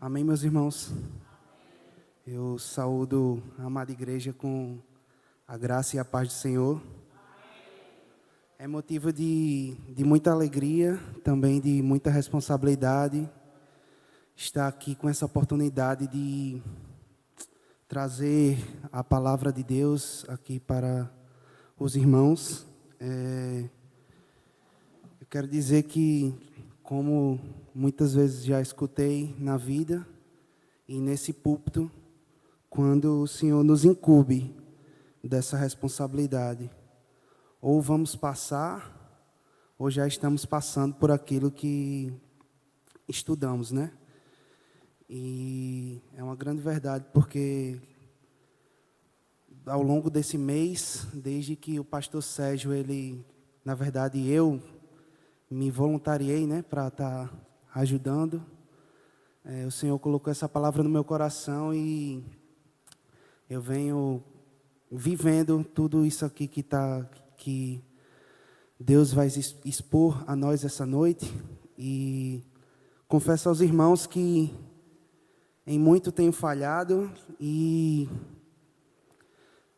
Amém, meus irmãos? Eu saúdo a amada igreja com a graça e a paz do Senhor. É motivo de muita alegria, também de muita responsabilidade, estar aqui com essa oportunidade de trazer a palavra de Deus aqui para os irmãos. Eu quero dizer que, como muitas vezes já escutei na vida e nesse púlpito, quando o Senhor nos incumbe dessa responsabilidade, ou vamos passar, ou já estamos passando por aquilo que estudamos, né? E é uma grande verdade, porque ao longo desse mês, desde que o pastor Sérgio, na verdade eu me voluntariei, né, para estar ajudando, o Senhor colocou essa palavra no meu coração e eu venho vivendo tudo isso aqui que Deus vai expor a nós essa noite. E confesso aos irmãos que em muito tenho falhado e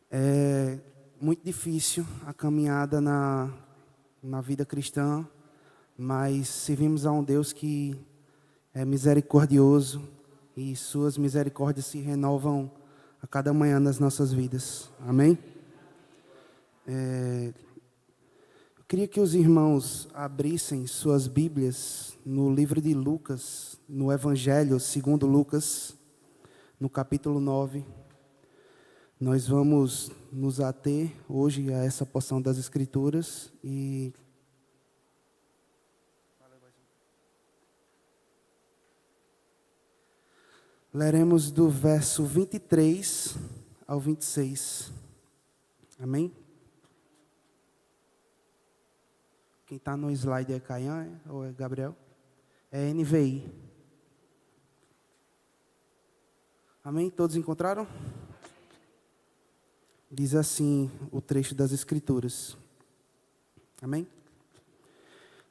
é muito difícil a caminhada na vida cristã, mas servimos a um Deus que é misericordioso e suas misericórdias se renovam a cada manhã nas nossas vidas. Amém? Eu queria que os irmãos abrissem suas Bíblias no livro de Lucas, no Evangelho segundo Lucas, no capítulo 9. Nós vamos nos ater hoje a essa porção das Escrituras e leremos do verso 23 ao 26. Amém? Quem está no slide é Caian ou é Gabriel? É NVI. Amém? Todos encontraram? Diz assim o trecho das Escrituras. Amém?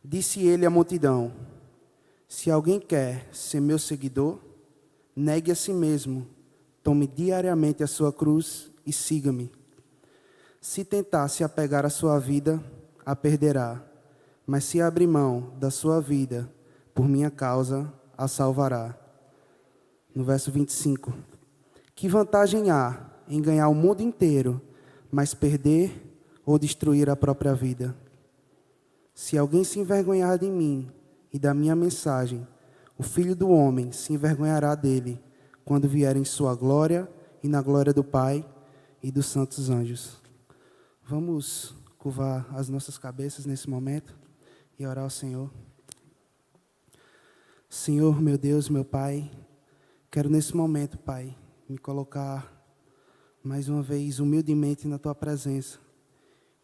Disse ele à multidão: se alguém quer ser meu seguidor, negue a si mesmo, tome diariamente a sua cruz e siga-me. Se tentar se apegar à sua vida, a perderá. Mas se abrir mão da sua vida, por minha causa, a salvará. No verso 25. Que vantagem há em ganhar o mundo inteiro, mas perder ou destruir a própria vida? Se alguém se envergonhar de mim e da minha mensagem, o Filho do Homem se envergonhará dele, quando vier em sua glória e na glória do Pai e dos santos anjos. Vamos curvar as nossas cabeças nesse momento e orar ao Senhor. Senhor, meu Deus, meu Pai, quero nesse momento, Pai, me colocar mais uma vez humildemente na Tua presença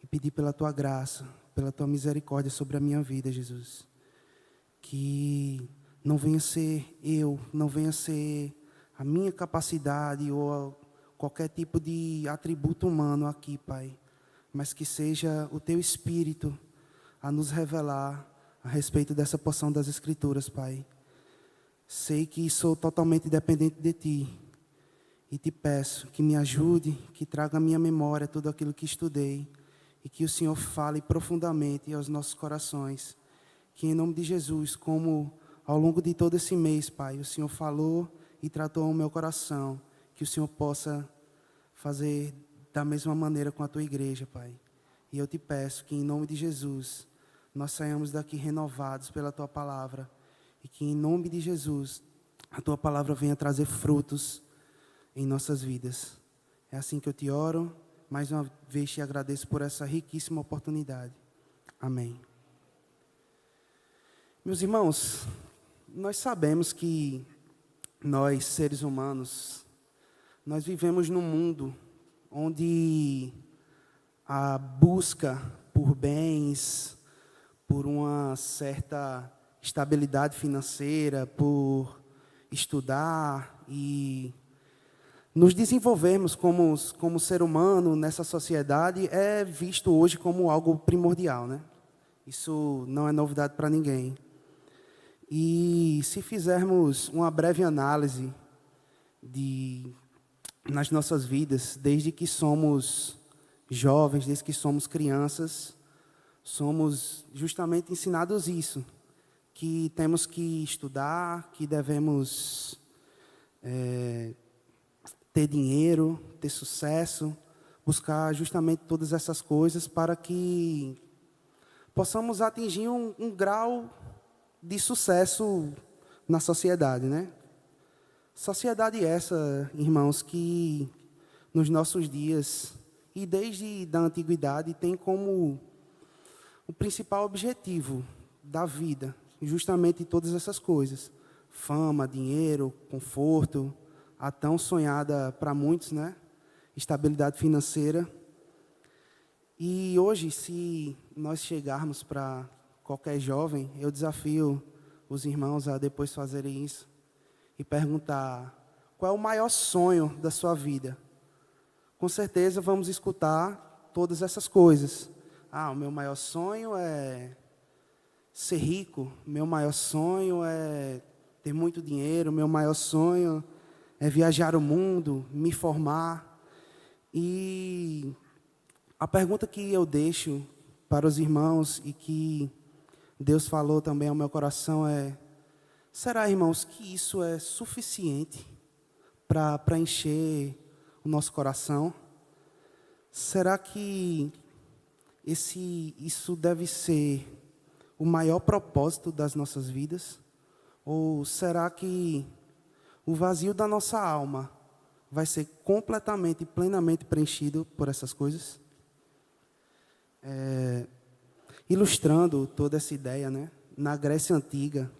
e pedir pela Tua graça, pela Tua misericórdia sobre a minha vida, Jesus. Que não venha ser eu, não venha ser a minha capacidade ou qualquer tipo de atributo humano aqui, Pai, mas que seja o Teu Espírito a nos revelar a respeito dessa porção das Escrituras, Pai. Sei que sou totalmente dependente de Ti e Te peço que me ajude, que traga à minha memória tudo aquilo que estudei e que o Senhor fale profundamente aos nossos corações. Que em nome de Jesus, como ao longo de todo esse mês, Pai, o Senhor falou e tratou ao meu coração, que o Senhor possa fazer da mesma maneira com a Tua igreja, Pai. E eu Te peço que em nome de Jesus, nós saiamos daqui renovados pela Tua palavra e que em nome de Jesus, a Tua palavra venha trazer frutos em nossas vidas. É assim que eu Te oro, mais uma vez Te agradeço por essa riquíssima oportunidade. Amém. Meus irmãos, nós sabemos que nós, seres humanos, nós vivemos num mundo onde a busca por bens, por uma certa estabilidade financeira, por estudar e nos desenvolvermos como ser humano nessa sociedade é visto hoje como algo primordial, né? Isso não é novidade para ninguém. E se fizermos uma breve análise nas nossas vidas, desde que somos jovens, desde que somos crianças, somos justamente ensinados isso, que temos que estudar, que devemos ter dinheiro, ter sucesso, buscar justamente todas essas coisas para que possamos atingir um grau de sucesso na sociedade, né? Sociedade essa, irmãos, que nos nossos dias e desde da antiguidade tem como o principal objetivo da vida, justamente todas essas coisas: fama, dinheiro, conforto, a tão sonhada para muitos, né? Estabilidade financeira. E hoje, se nós chegarmos para qualquer jovem, eu desafio os irmãos a depois fazerem isso e perguntar: qual é o maior sonho da sua vida? Com certeza vamos escutar todas essas coisas. O meu maior sonho é ser rico, meu maior sonho é ter muito dinheiro, meu maior sonho é viajar o mundo, me formar. E a pergunta que eu deixo para os irmãos e que Deus falou também ao meu coração é: será, irmãos, que isso é suficiente para preencher o nosso coração? Será que isso deve ser o maior propósito das nossas vidas? Ou será que o vazio da nossa alma vai ser completamente e plenamente preenchido por essas coisas? Ilustrando toda essa ideia, né? Na Grécia Antiga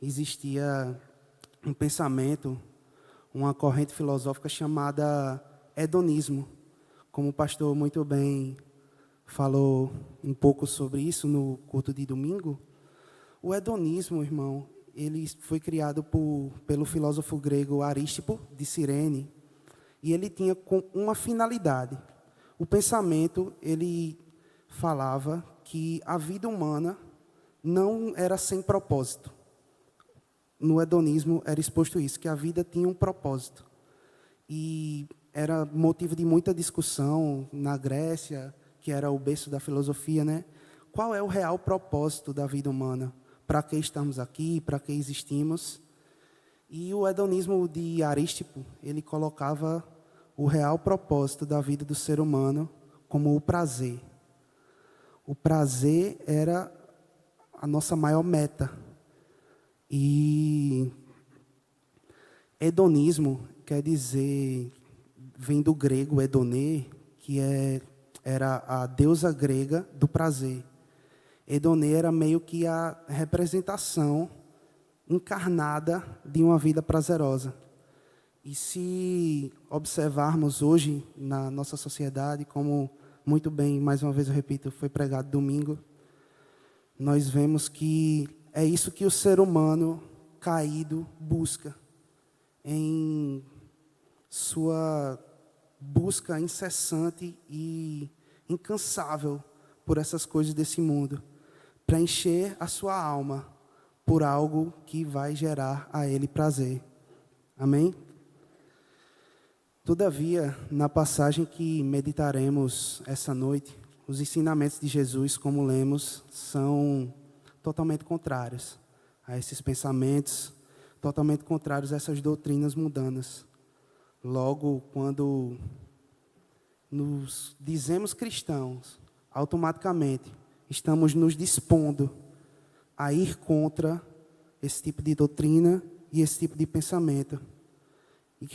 existia um pensamento, uma corrente filosófica chamada hedonismo. Como o pastor muito bem falou um pouco sobre isso no culto de domingo, o hedonismo, irmão, ele foi criado pelo filósofo grego Arístipo de Cirene, e ele tinha uma finalidade. O pensamento, ele falava que a vida humana não era sem propósito. No hedonismo era exposto isso, que a vida tinha um propósito. E era motivo de muita discussão na Grécia, que era o berço da filosofia, né? Qual é o real propósito da vida humana? Para que estamos aqui? Para que existimos? E o hedonismo de Arístipo, ele colocava o real propósito da vida do ser humano como o prazer. O prazer era a nossa maior meta. E hedonismo quer dizer, vem do grego hedonê, que era a deusa grega do prazer. Hedonê era meio que a representação encarnada de uma vida prazerosa. E se observarmos hoje na nossa sociedade, como muito bem, mais uma vez eu repito, foi pregado domingo, nós vemos que é isso que o ser humano caído busca, em sua busca incessante e incansável por essas coisas desse mundo, para encher a sua alma por algo que vai gerar a ele prazer. Amém? Todavia, na passagem que meditaremos essa noite, os ensinamentos de Jesus, como lemos, são totalmente contrários a esses pensamentos, totalmente contrários a essas doutrinas mundanas. Logo, quando nos dizemos cristãos, automaticamente estamos nos dispondo a ir contra esse tipo de doutrina e esse tipo de pensamento. E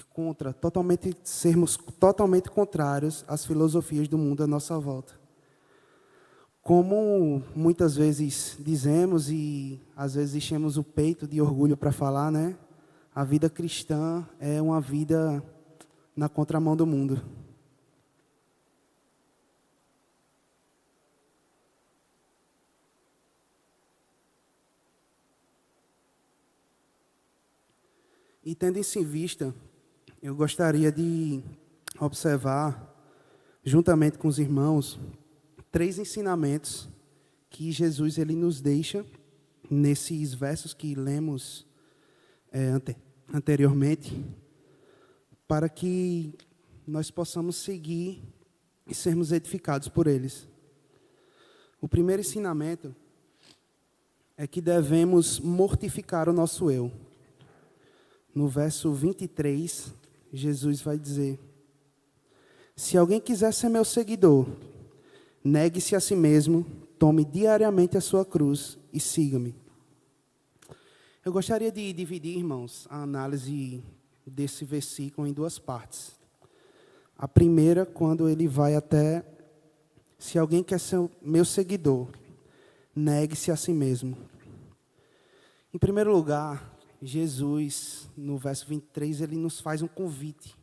sermos totalmente contrários às filosofias do mundo à nossa volta. Como muitas vezes dizemos e às vezes enchemos o peito de orgulho para falar, né? A vida cristã é uma vida na contramão do mundo. E tendo isso em vista, eu gostaria de observar, juntamente com os irmãos, 3 ensinamentos que Jesus ele nos deixa nesses versos que lemos anteriormente, para que nós possamos seguir e sermos edificados por eles. O primeiro ensinamento é que devemos mortificar o nosso eu. No verso 23, Jesus vai dizer: se alguém quiser ser meu seguidor, negue-se a si mesmo, tome diariamente a sua cruz e siga-me. Eu gostaria de dividir, irmãos, a análise desse versículo em duas partes. A primeira, quando ele vai até: se alguém quer ser meu seguidor, negue-se a si mesmo. Em primeiro lugar, Jesus, no verso 23, ele nos faz um convite.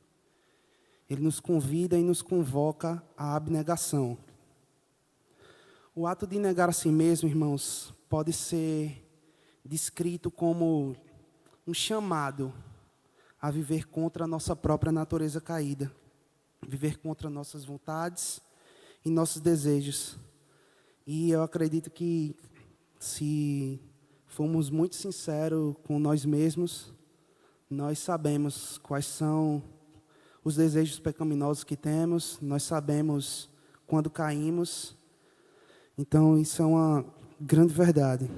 Ele nos convida e nos convoca à abnegação. O ato de negar a si mesmo, irmãos, pode ser descrito como um chamado a viver contra a nossa própria natureza caída, viver contra nossas vontades e nossos desejos. E eu acredito que, se formos muito sinceros com nós mesmos, nós sabemos quais são os desejos pecaminosos que temos, nós sabemos quando caímos. Então, isso é uma grande verdade.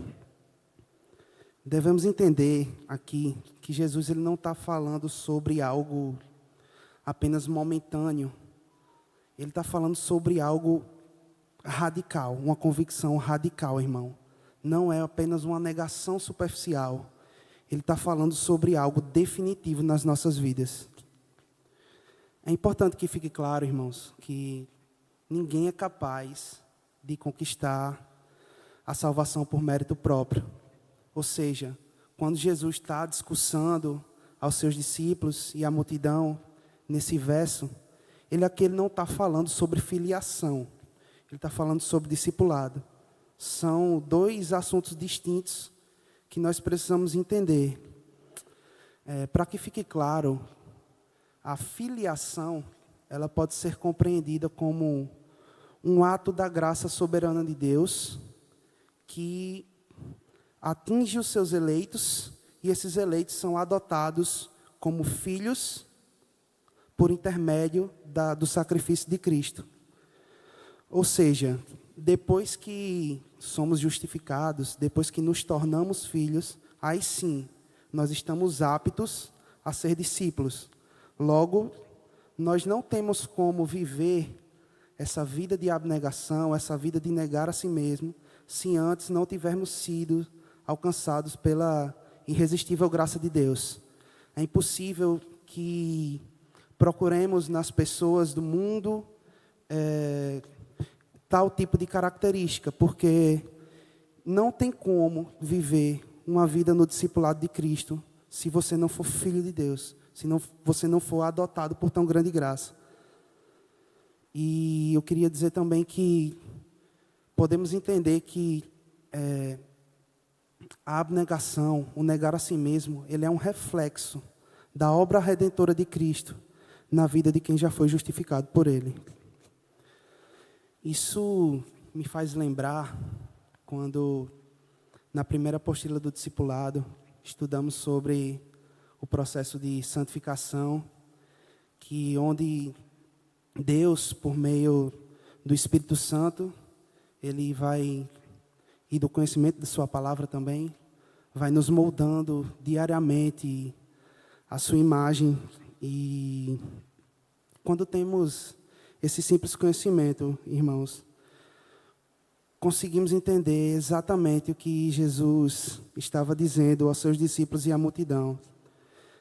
Devemos entender aqui que Jesus ele não está falando sobre algo apenas momentâneo. Ele está falando sobre algo radical, uma convicção radical, irmão. Não é apenas uma negação superficial. Ele está falando sobre algo definitivo nas nossas vidas. É importante que fique claro, irmãos, que ninguém é capaz de conquistar a salvação por mérito próprio. Ou seja, quando Jesus está discursando aos seus discípulos e à multidão, nesse verso, ele aqui não está falando sobre filiação. Ele está falando sobre discipulado. São dois assuntos distintos que nós precisamos entender. Para que fique claro, a filiação, ela pode ser compreendida como um ato da graça soberana de Deus que atinge os seus eleitos, e esses eleitos são adotados como filhos por intermédio do sacrifício de Cristo. Ou seja, depois que somos justificados, depois que nos tornamos filhos, aí sim, nós estamos aptos a ser discípulos. Logo, nós não temos como viver essa vida de abnegação, essa vida de negar a si mesmo, se antes não tivermos sido alcançados pela irresistível graça de Deus. É impossível que procuremos nas pessoas do mundo tal tipo de característica, porque não tem como viver uma vida no discipulado de Cristo se você não for filho de Deus, se você não for adotado por tão grande graça. E eu queria dizer também que podemos entender que a abnegação, o negar a si mesmo, ele é um reflexo da obra redentora de Cristo na vida de quem já foi justificado por Ele. Isso me faz lembrar quando, na primeira apostila do discipulado, estudamos sobre o processo de santificação, onde Deus, por meio do Espírito Santo, Ele vai, e do conhecimento de Sua palavra também, vai nos moldando diariamente a Sua imagem. E quando temos esse simples conhecimento, irmãos, conseguimos entender exatamente o que Jesus estava dizendo aos seus discípulos e à multidão.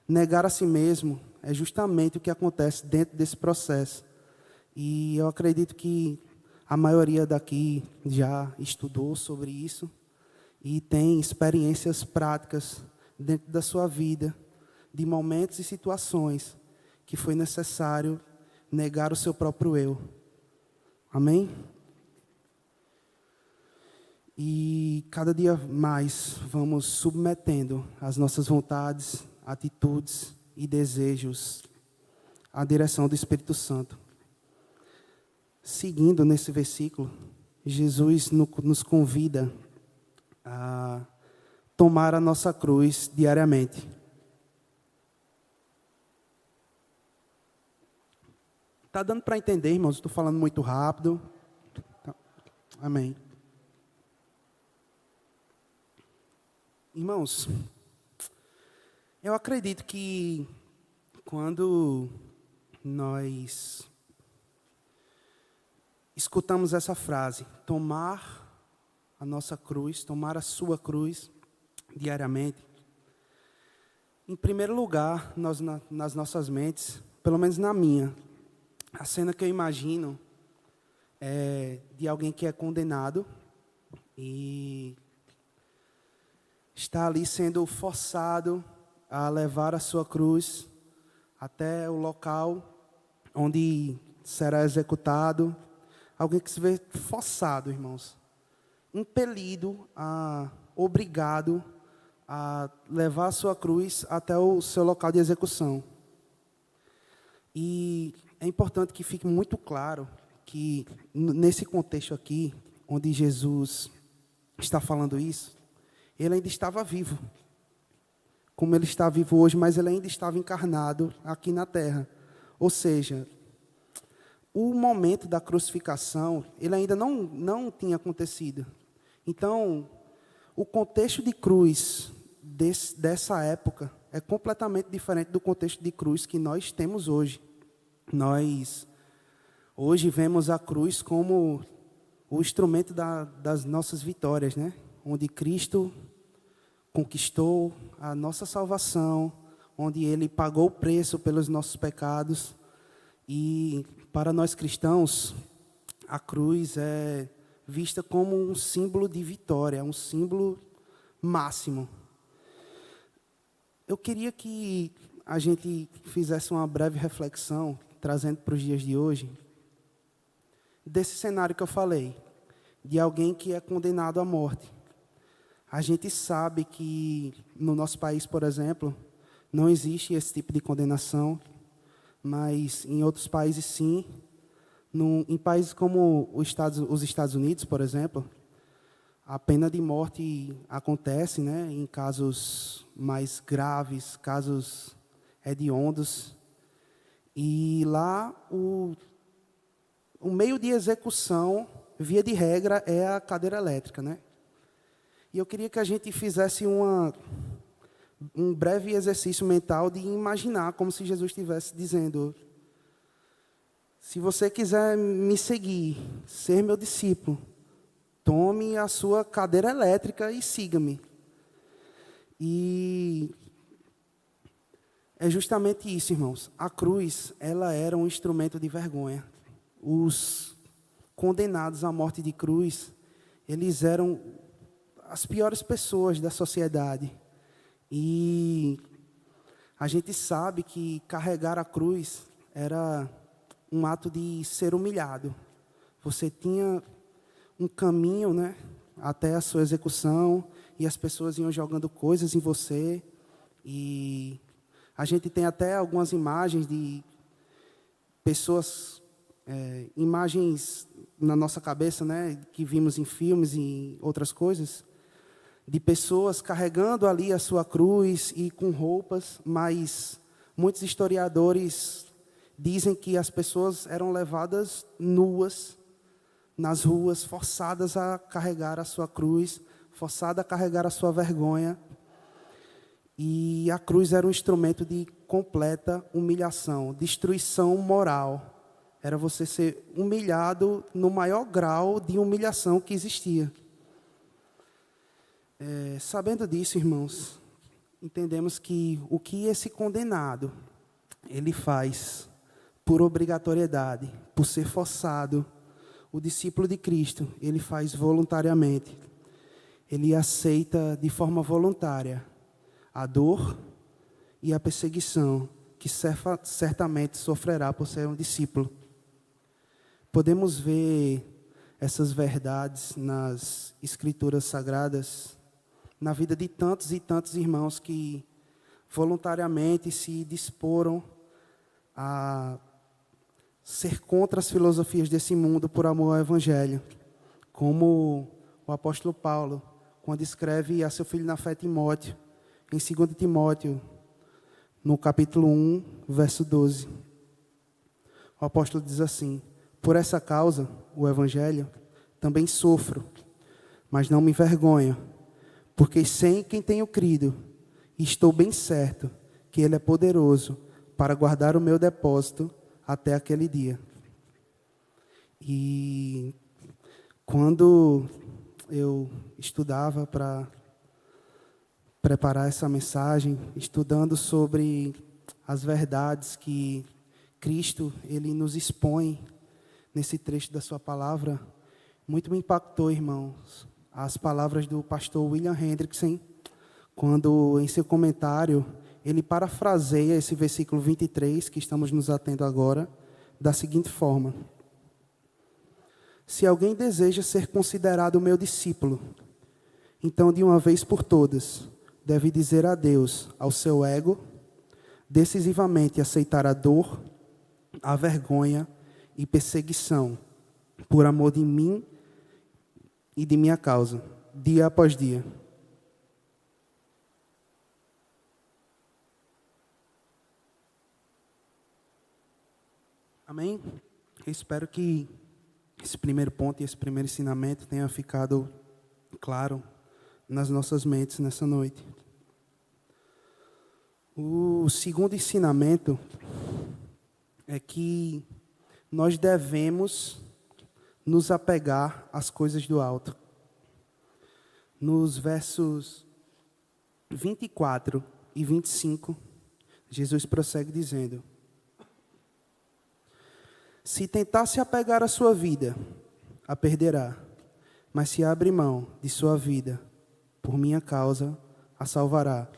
Negar a si mesmo é justamente o que acontece dentro desse processo. E eu acredito que a maioria daqui já estudou sobre isso e tem experiências práticas dentro da sua vida, de momentos e situações que foi necessário negar o seu próprio eu. Amém? E cada dia mais vamos submetendo as nossas vontades, atitudes e desejos à direção do Espírito Santo. Seguindo nesse versículo, Jesus nos convida a tomar a nossa cruz diariamente. Está dando para entender, irmãos? Estou falando muito rápido. Amém. Irmãos, eu acredito que quando nós escutamos essa frase, tomar a nossa cruz, tomar a sua cruz diariamente, em primeiro lugar, nas nossas mentes, pelo menos na minha, a cena que eu imagino é de alguém que é condenado e está ali sendo forçado a levar a sua cruz até o local onde será executado. Alguém que se vê forçado, irmãos, impelido, obrigado a levar a sua cruz até o seu local de execução. E é importante que fique muito claro que, nesse contexto aqui, onde Jesus está falando isso, ele ainda estava vivo. Como ele está vivo hoje, mas ele ainda estava encarnado aqui na terra. Ou seja, o momento da crucificação, ele ainda não tinha acontecido. Então, o contexto de cruz dessa época é completamente diferente do contexto de cruz que nós temos hoje. Nós, hoje, vemos a cruz como o instrumento das nossas vitórias, né? Onde Cristo conquistou a nossa salvação, onde Ele pagou o preço pelos nossos pecados. E para nós cristãos, a cruz é vista como um símbolo de vitória, um símbolo máximo. Eu queria que a gente fizesse uma breve reflexão, trazendo para os dias de hoje, desse cenário que eu falei, de alguém que é condenado à morte. A gente sabe que no nosso país, por exemplo, não existe esse tipo de condenação, mas em outros países sim. Em países como os Estados Unidos, por exemplo, a pena de morte acontece, né, em casos mais graves, casos hediondos. E lá o meio de execução, via de regra, é a cadeira elétrica, né? E eu queria que a gente fizesse um breve exercício mental de imaginar como se Jesus estivesse dizendo: se você quiser me seguir, ser meu discípulo, tome a sua cadeira elétrica e siga-me. E é justamente isso, irmãos. A cruz, ela era um instrumento de vergonha. Os condenados à morte de cruz, eles eram as piores pessoas da sociedade. E a gente sabe que carregar a cruz era um ato de ser humilhado. Você tinha um caminho, né, até a sua execução, e as pessoas iam jogando coisas em você. E a gente tem até algumas imagens de pessoas, imagens na nossa cabeça, né, que vimos em filmes e outras coisas, de pessoas carregando ali a sua cruz e com roupas, mas muitos historiadores dizem que as pessoas eram levadas nuas nas ruas, forçadas a carregar a sua cruz, forçadas a carregar a sua vergonha. E a cruz era um instrumento de completa humilhação, destruição moral. Era você ser humilhado no maior grau de humilhação que existia. Sabendo disso, irmãos, entendemos que o que esse condenado, ele faz por obrigatoriedade, por ser forçado, o discípulo de Cristo, ele faz voluntariamente. Ele aceita de forma voluntária a dor e a perseguição que certamente sofrerá por ser um discípulo. Podemos ver essas verdades nas Escrituras Sagradas, na vida de tantos e tantos irmãos que voluntariamente se disporam a ser contra as filosofias desse mundo por amor ao Evangelho. Como o apóstolo Paulo, quando escreve a seu filho na fé Timóteo, em 2 Timóteo, no capítulo 1, verso 12. O apóstolo diz assim: por essa causa, o Evangelho, também sofro, mas não me envergonho, porque sei em quem tenho crido, e estou bem certo que Ele é poderoso para guardar o meu depósito até aquele dia. E quando eu estudava para preparar essa mensagem, estudando sobre as verdades que Cristo ele nos expõe nesse trecho da sua palavra, muito me impactou, irmãos, as palavras do pastor William Hendrickson, quando em seu comentário ele parafraseia esse versículo 23 que estamos nos atendo agora, da seguinte forma: se alguém deseja ser considerado meu discípulo, então de uma vez por todas deve dizer adeus ao seu ego, decisivamente aceitar a dor, a vergonha e perseguição por amor de mim e de minha causa, dia após dia. Amém? Eu espero que esse primeiro ponto e esse primeiro ensinamento tenha ficado claro nas nossas mentes nessa noite. O segundo ensinamento é que nós devemos nos apegar às coisas do alto. Nos versos 24 e 25, Jesus prossegue dizendo: se tentar se apegar à sua vida, a perderá, mas se abre mão de sua vida, por minha causa, a salvará.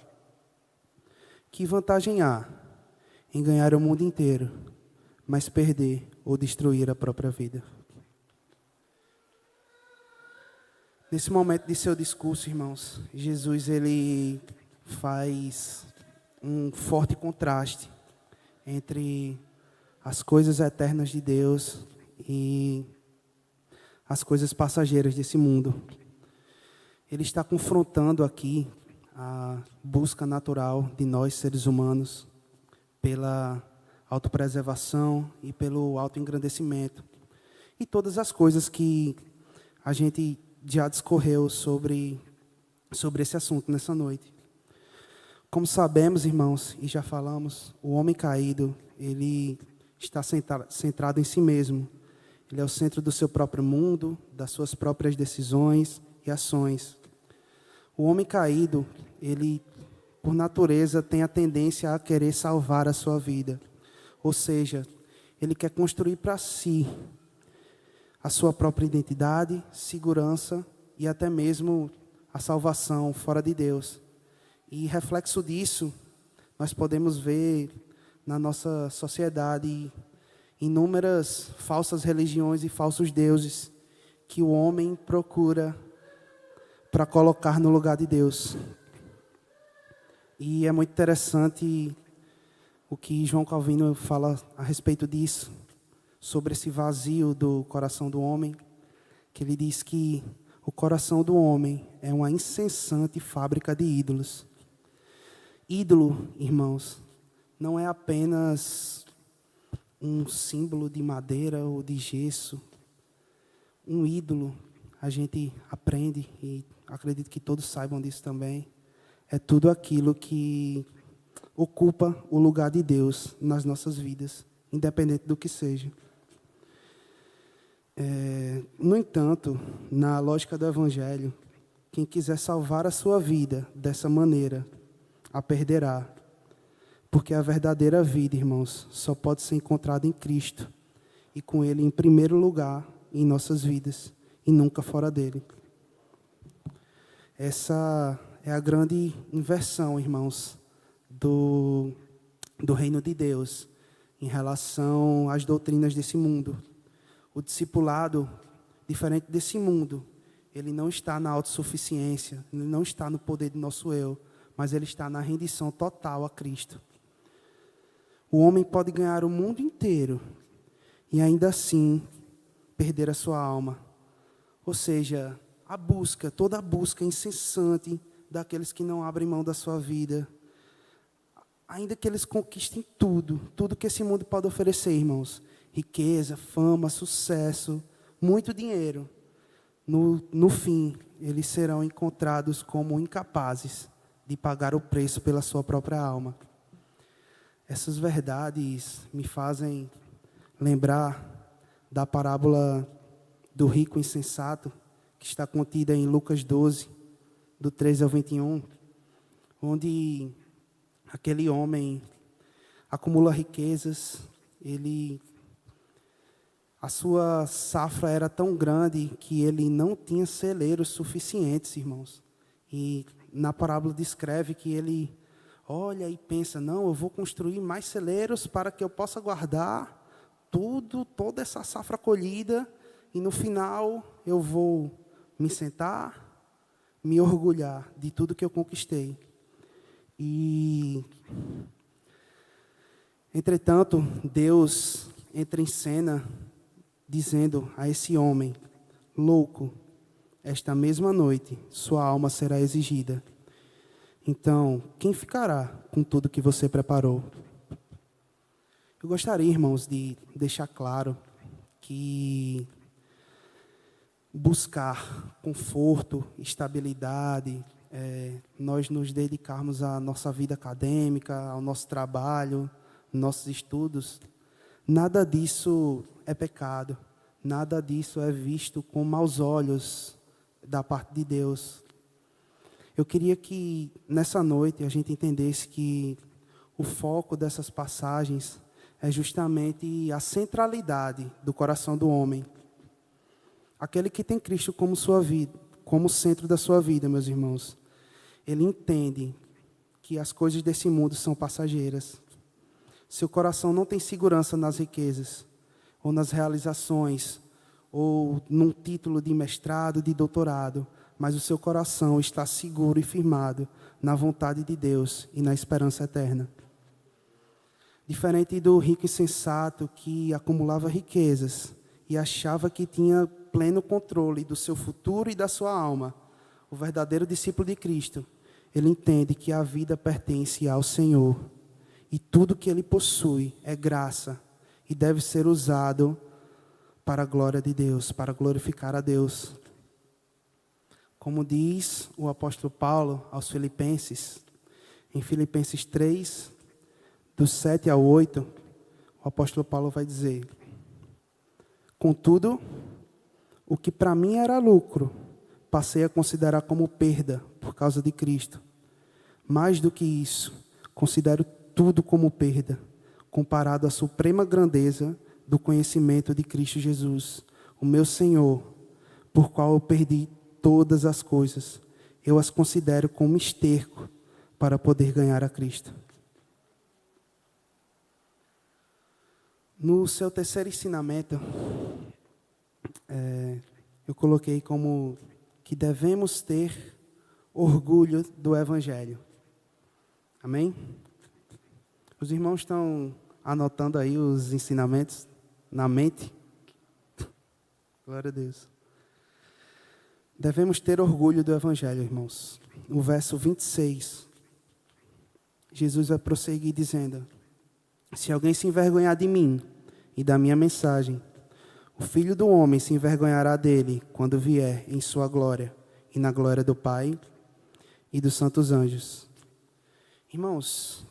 Que vantagem há em ganhar o mundo inteiro, mas perder ou destruir a própria vida? Nesse momento de seu discurso, irmãos, Jesus ele faz um forte contraste entre as coisas eternas de Deus e as coisas passageiras desse mundo. Ele está confrontando aqui a busca natural de nós, seres humanos, pela autopreservação e pelo autoengrandecimento. E todas as coisas que a gente já discorreu sobre esse assunto nessa noite. Como sabemos, irmãos, e já falamos, o homem caído, ele está centrado em si mesmo. Ele é o centro do seu próprio mundo, das suas próprias decisões e ações. O homem caído, ele, por natureza, tem a tendência a querer salvar a sua vida. Ou seja, ele quer construir para si a sua própria identidade, segurança e até mesmo a salvação fora de Deus. E reflexo disso, nós podemos ver na nossa sociedade inúmeras falsas religiões e falsos deuses que o homem procura para colocar no lugar de Deus. E é muito interessante o que João Calvino fala a respeito disso, sobre esse vazio do coração do homem, que ele diz que o coração do homem é uma incessante fábrica de ídolos. Ídolo, irmãos, não é apenas um símbolo de madeira ou de gesso. Um ídolo, a gente aprende, e acredito que todos saibam disso também, é tudo aquilo que ocupa o lugar de Deus nas nossas vidas, independente do que seja. No entanto, na lógica do Evangelho, quem quiser salvar a sua vida dessa maneira, a perderá. Porque a verdadeira vida, irmãos, só pode ser encontrada em Cristo. E com Ele em primeiro lugar em nossas vidas. E nunca fora dele. Essa é a grande inversão, irmãos, do reino de Deus em relação às doutrinas desse mundo. O discipulado, diferente desse mundo, ele não está na autossuficiência, ele não está no poder do nosso eu, mas ele está na rendição total a Cristo. O homem pode ganhar o mundo inteiro e ainda assim perder a sua alma. Ou seja, toda a busca incessante daqueles que não abrem mão da sua vida. Ainda que eles conquistem tudo que esse mundo pode oferecer, irmãos. Riqueza, fama, sucesso, muito dinheiro. No fim, eles serão encontrados como incapazes de pagar o preço pela sua própria alma. Essas verdades me fazem lembrar da parábola do rico insensato, que está contida em Lucas 12, do 13 ao 21, onde aquele homem acumula riquezas, a sua safra era tão grande que ele não tinha celeiros suficientes, irmãos. E na parábola descreve que ele olha e pensa, não, eu vou construir mais celeiros para que eu possa guardar toda essa safra colhida, e no final eu vou me sentar, me orgulhar de tudo que eu conquistei. E, entretanto, Deus entra em cena dizendo a esse homem, louco, esta mesma noite sua alma será exigida. Então, quem ficará com tudo que você preparou? Eu gostaria, irmãos, de deixar claro que buscar conforto, estabilidade, nós nos dedicarmos à nossa vida acadêmica, ao nosso trabalho, nossos estudos, nada disso é pecado, nada disso é visto com maus olhos da parte de Deus. Eu queria que nessa noite a gente entendesse que o foco dessas passagens é justamente a centralidade do coração do homem. Aquele que tem Cristo como sua vida, como centro da sua vida, meus irmãos. Ele entende que as coisas desse mundo são passageiras. Seu coração não tem segurança nas riquezas, ou nas realizações, ou num título de mestrado, de doutorado, mas o seu coração está seguro e firmado na vontade de Deus e na esperança eterna. Diferente do rico insensato que acumulava riquezas e achava que tinha pleno controle do seu futuro e da sua alma, o verdadeiro discípulo de Cristo, ele entende que a vida pertence ao Senhor e tudo que ele possui é graça e deve ser usado para a glória de Deus, para glorificar a Deus. Como diz o apóstolo Paulo aos Filipenses, em Filipenses 3, do 7 ao 8, o apóstolo Paulo vai dizer: contudo, o que para mim era lucro, passei a considerar como perda por causa de Cristo. Mais do que isso, considero tudo como perda, comparado à suprema grandeza do conhecimento de Cristo Jesus, o meu Senhor, por qual eu perdi todas as coisas. Eu as considero como esterco para poder ganhar a Cristo. No seu terceiro ensinamento, eu coloquei como que devemos ter orgulho do Evangelho. Amém? Os irmãos estão anotando aí os ensinamentos na mente? Glória a Deus. Devemos ter orgulho do Evangelho, irmãos. No verso 26, Jesus vai prosseguir dizendo: se alguém se envergonhar de mim e da minha mensagem, o Filho do Homem se envergonhará dele quando vier em sua glória e na glória do Pai e dos santos anjos. Irmãos,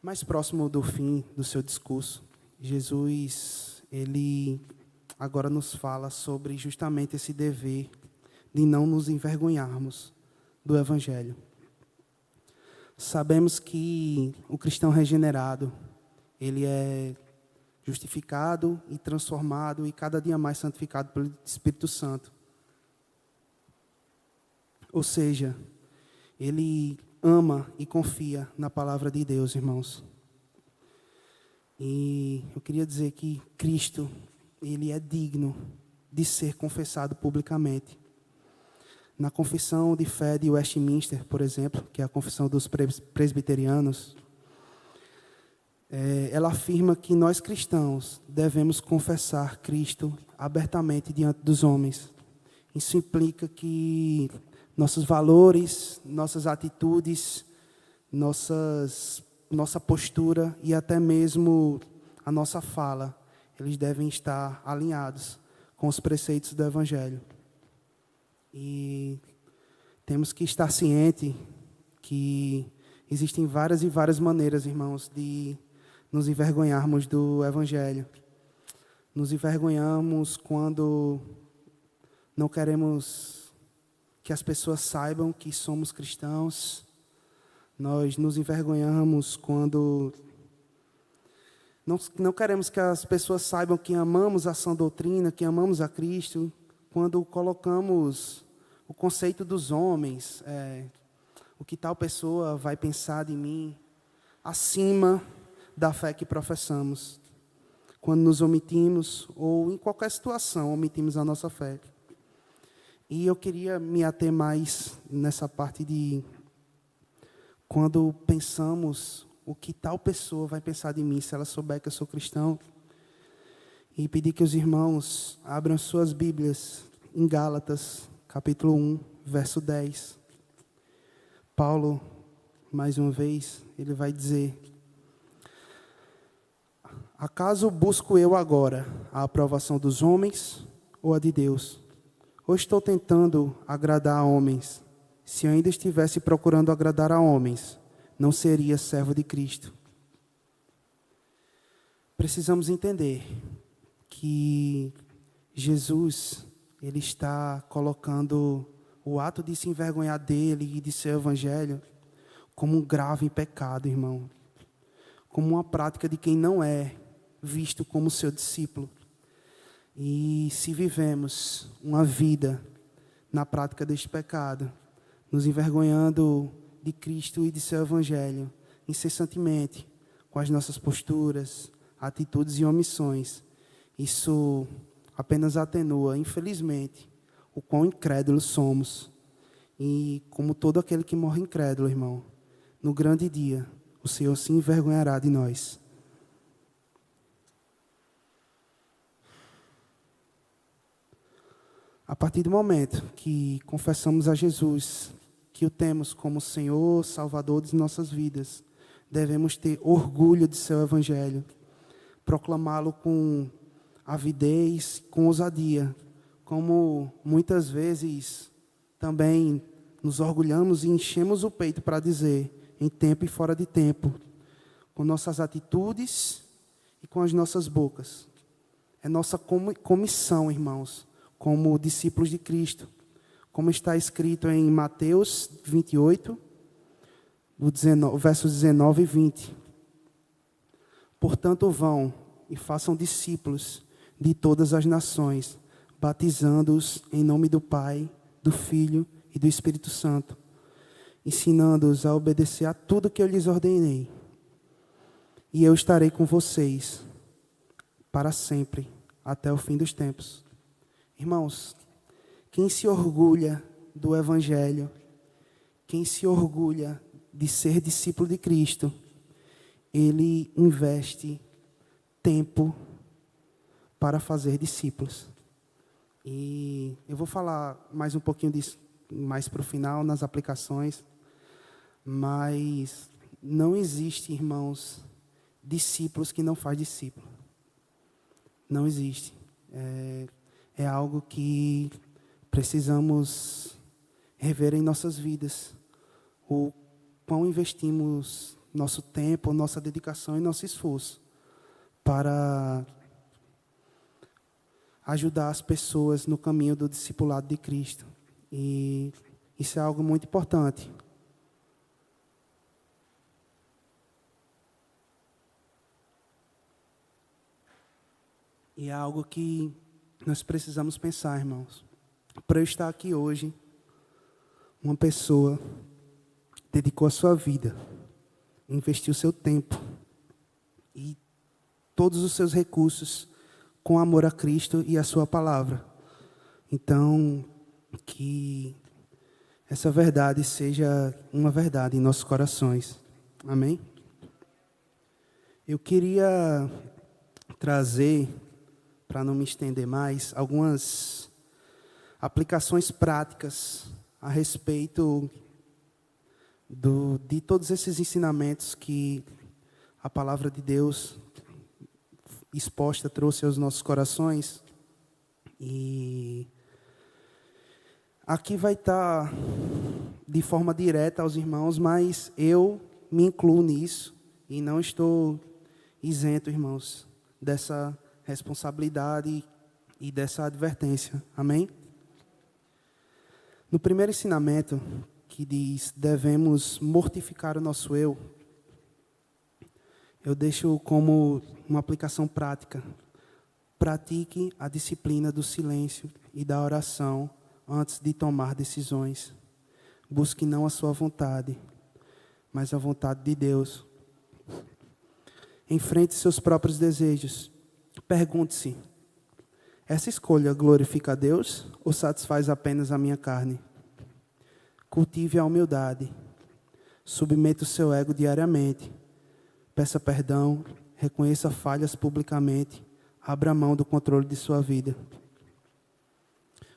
mais próximo do fim do seu discurso, Jesus, ele agora nos fala sobre justamente esse dever de não nos envergonharmos do Evangelho. Sabemos que o cristão regenerado, ele é justificado e transformado e cada dia mais santificado pelo Espírito Santo. Ou seja, ele ama e confia na palavra de Deus, irmãos. E eu queria dizer que Cristo, ele é digno de ser confessado publicamente. Na confissão de fé de Westminster, por exemplo, que é a confissão dos presbiterianos, ela afirma que nós cristãos devemos confessar Cristo abertamente diante dos homens. Isso implica que nossos valores, nossas atitudes, nossa postura e até mesmo a nossa fala, eles devem estar alinhados com os preceitos do Evangelho. E temos que estar ciente que existem várias e várias maneiras, irmãos, de nos envergonharmos do Evangelho. Nos envergonhamos quando não queremos que as pessoas saibam que somos cristãos. Nós nos envergonhamos quando não queremos que as pessoas saibam que amamos a sã doutrina, que amamos a Cristo. Quando colocamos o conceito dos homens, o que tal pessoa vai pensar de mim, acima da fé que professamos. Quando nos omitimos, ou em qualquer situação, omitimos a nossa fé. E eu queria me ater mais nessa parte de quando pensamos o que tal pessoa vai pensar de mim, se ela souber que eu sou cristão. E pedir que os irmãos abram suas Bíblias em Gálatas, capítulo 1, verso 10. Paulo, mais uma vez, ele vai dizer: acaso busco eu agora a aprovação dos homens ou a de Deus? Ou estou tentando agradar a homens? Se eu ainda estivesse procurando agradar a homens, não seria servo de Cristo. Precisamos entender que Jesus, ele está colocando o ato de se envergonhar dele e de seu evangelho como um grave pecado, irmão. Como uma prática de quem não é visto como seu discípulo. E se vivemos uma vida na prática deste pecado, nos envergonhando de Cristo e de seu evangelho, incessantemente, com as nossas posturas, atitudes e omissões, isso apenas atenua, infelizmente, o quão incrédulos somos. E como todo aquele que morre incrédulo, irmão, no grande dia, o Senhor se envergonhará de nós. A partir do momento que confessamos a Jesus, que o temos como Senhor, Salvador de nossas vidas, devemos ter orgulho de seu evangelho, proclamá-lo com avidez, com ousadia, como muitas vezes também nos orgulhamos e enchemos o peito para dizer, em tempo e fora de tempo, com nossas atitudes e com as nossas bocas. É nossa comissão, irmãos, como discípulos de Cristo, como está escrito em Mateus 28, versos 19 e 20. Portanto, vão e façam discípulos de todas as nações, batizando-os em nome do Pai, do Filho e do Espírito Santo, ensinando-os a obedecer a tudo que eu lhes ordenei. E eu estarei com vocês para sempre, até o fim dos tempos. Irmãos, quem se orgulha do Evangelho, quem se orgulha de ser discípulo de Cristo, ele investe tempo para fazer discípulos. E eu vou falar mais um pouquinho disso mais para o final, nas aplicações. Mas não existe, irmãos, discípulos que não faz discípulo. Não existe. É algo que precisamos rever em nossas vidas. O quão investimos nosso tempo, nossa dedicação e nosso esforço para ajudar as pessoas no caminho do discipulado de Cristo. E isso é algo muito importante. E é algo que nós precisamos pensar, irmãos. Para eu estar aqui hoje, uma pessoa dedicou a sua vida, investiu seu tempo e todos os seus recursos com amor a Cristo e a sua palavra. Então, que essa verdade seja uma verdade em nossos corações. Amém? Eu queria trazer, para não me estender mais, algumas aplicações práticas a respeito de todos esses ensinamentos que a palavra de Deus exposta trouxe aos nossos corações. E aqui vai estar de forma direta aos irmãos, mas eu me incluo nisso e não estou isento, irmãos, dessa responsabilidade e dessa advertência. Amém? No primeiro ensinamento, que diz, devemos mortificar o nosso eu, eu deixo como uma aplicação prática. Pratique a disciplina do silêncio e da oração antes de tomar decisões. Busque não a sua vontade, mas a vontade de Deus. Enfrente seus próprios desejos. Pergunte-se, essa escolha glorifica a Deus ou satisfaz apenas a minha carne? Cultive a humildade. Submeta o seu ego diariamente. Peça perdão, reconheça falhas publicamente. Abra mão do controle de sua vida.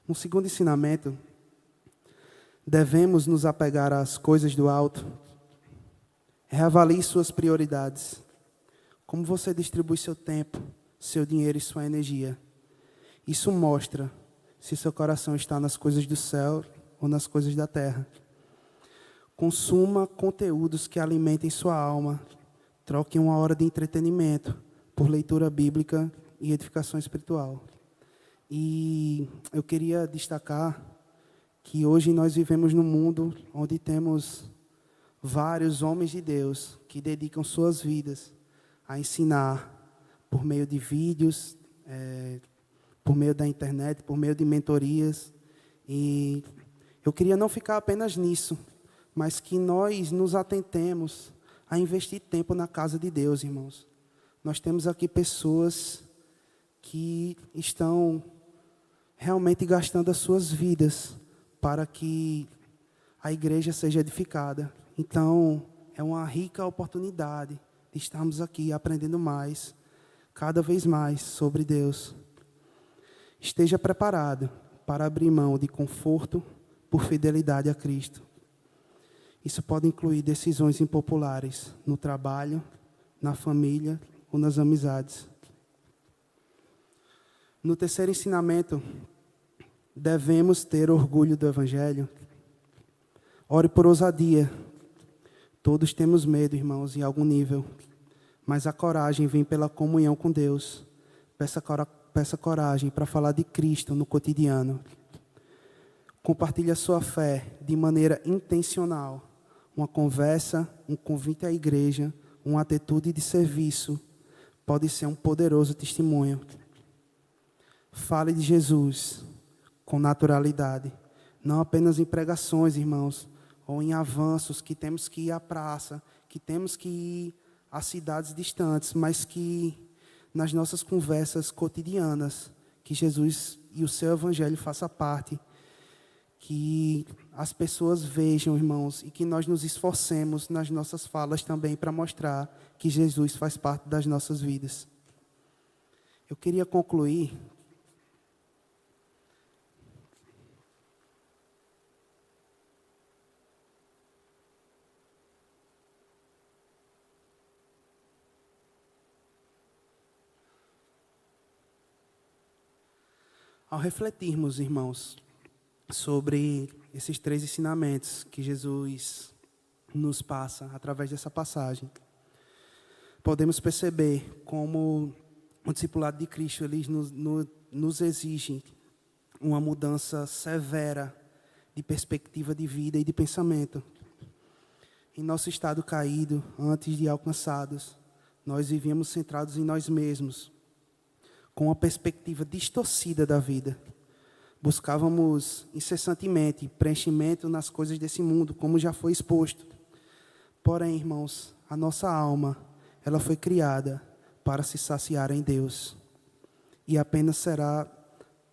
Um segundo ensinamento, devemos nos apegar às coisas do alto. Reavalie suas prioridades. Como você distribui seu tempo, seu dinheiro e sua energia. Isso mostra se seu coração está nas coisas do céu ou nas coisas da terra. Consuma conteúdos que alimentem sua alma. Troque uma hora de entretenimento por leitura bíblica e edificação espiritual. E eu queria destacar que hoje nós vivemos num mundo onde temos vários homens de Deus que dedicam suas vidas a ensinar por meio de vídeos, por meio da internet, por meio de mentorias. E eu queria não ficar apenas nisso, mas que nós nos atentemos a investir tempo na casa de Deus, irmãos. Nós temos aqui pessoas que estão realmente gastando as suas vidas para que a igreja seja edificada. Então, é uma rica oportunidade de estarmos aqui aprendendo mais, cada vez mais sobre Deus. Esteja preparado para abrir mão de conforto por fidelidade a Cristo. Isso pode incluir decisões impopulares no trabalho, na família ou nas amizades. No terceiro ensinamento, devemos ter orgulho do Evangelho. Ore por ousadia. Todos temos medo, irmãos, em algum nível. Mas a coragem vem pela comunhão com Deus. Peça coragem para falar de Cristo no cotidiano. Compartilhe a sua fé de maneira intencional. Uma conversa, um convite à igreja, uma atitude de serviço pode ser um poderoso testemunho. Fale de Jesus com naturalidade. Não apenas em pregações, irmãos, ou em avanços que temos que ir à praça, que temos que ir a cidades distantes, mas que nas nossas conversas cotidianas, que Jesus e o seu Evangelho façam parte, que as pessoas vejam, irmãos, e que nós nos esforcemos nas nossas falas também para mostrar que Jesus faz parte das nossas vidas. Eu queria concluir ao refletirmos, irmãos, sobre esses 3 ensinamentos que Jesus nos passa através dessa passagem, podemos perceber como o discipulado de Cristo ele nos exige uma mudança severa de perspectiva de vida e de pensamento. Em nosso estado caído, antes de alcançados, nós vivíamos centrados em nós mesmos, com uma perspectiva distorcida da vida. Buscávamos incessantemente preenchimento nas coisas desse mundo, como já foi exposto. Porém, irmãos, a nossa alma, ela foi criada para se saciar em Deus. E apenas será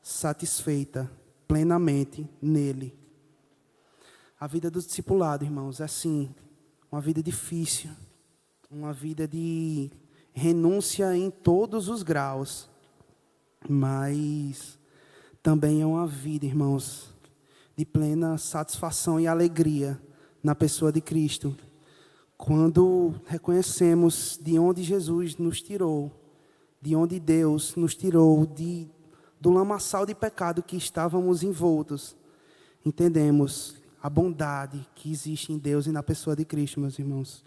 satisfeita plenamente nele. A vida do discipulado, irmãos, é sim uma vida difícil. Uma vida de renúncia em todos os graus. Mas também é uma vida, irmãos, de plena satisfação e alegria na pessoa de Cristo. Quando reconhecemos de onde Jesus nos tirou, de onde Deus nos tirou, do lamaçal de pecado que estávamos envoltos, entendemos a bondade que existe em Deus e na pessoa de Cristo, meus irmãos.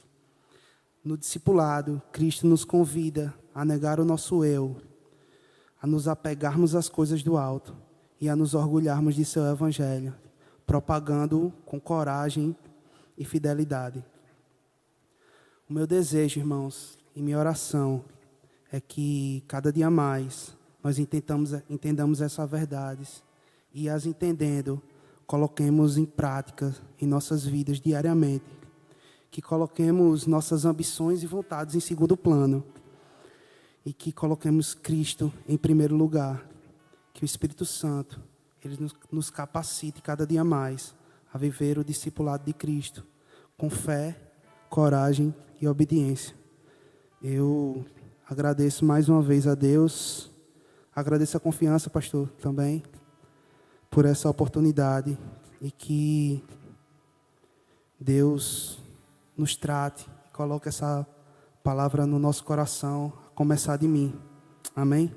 No discipulado, Cristo nos convida a negar o nosso eu, a nos apegarmos às coisas do alto e a nos orgulharmos de seu evangelho, propagando-o com coragem e fidelidade. O meu desejo, irmãos, e minha oração é que cada dia mais nós entendamos essas verdades e, as entendendo, coloquemos em prática em nossas vidas diariamente. Que coloquemos nossas ambições e vontades em segundo plano. E que coloquemos Cristo em primeiro lugar. Que o Espírito Santo ele nos capacite cada dia mais a viver o discipulado de Cristo com fé, coragem e obediência. Eu agradeço mais uma vez a Deus. Agradeço a confiança, pastor, também, por essa oportunidade. E que Deus nos trate e coloque essa palavra no nosso coração, a começar de mim. Amém?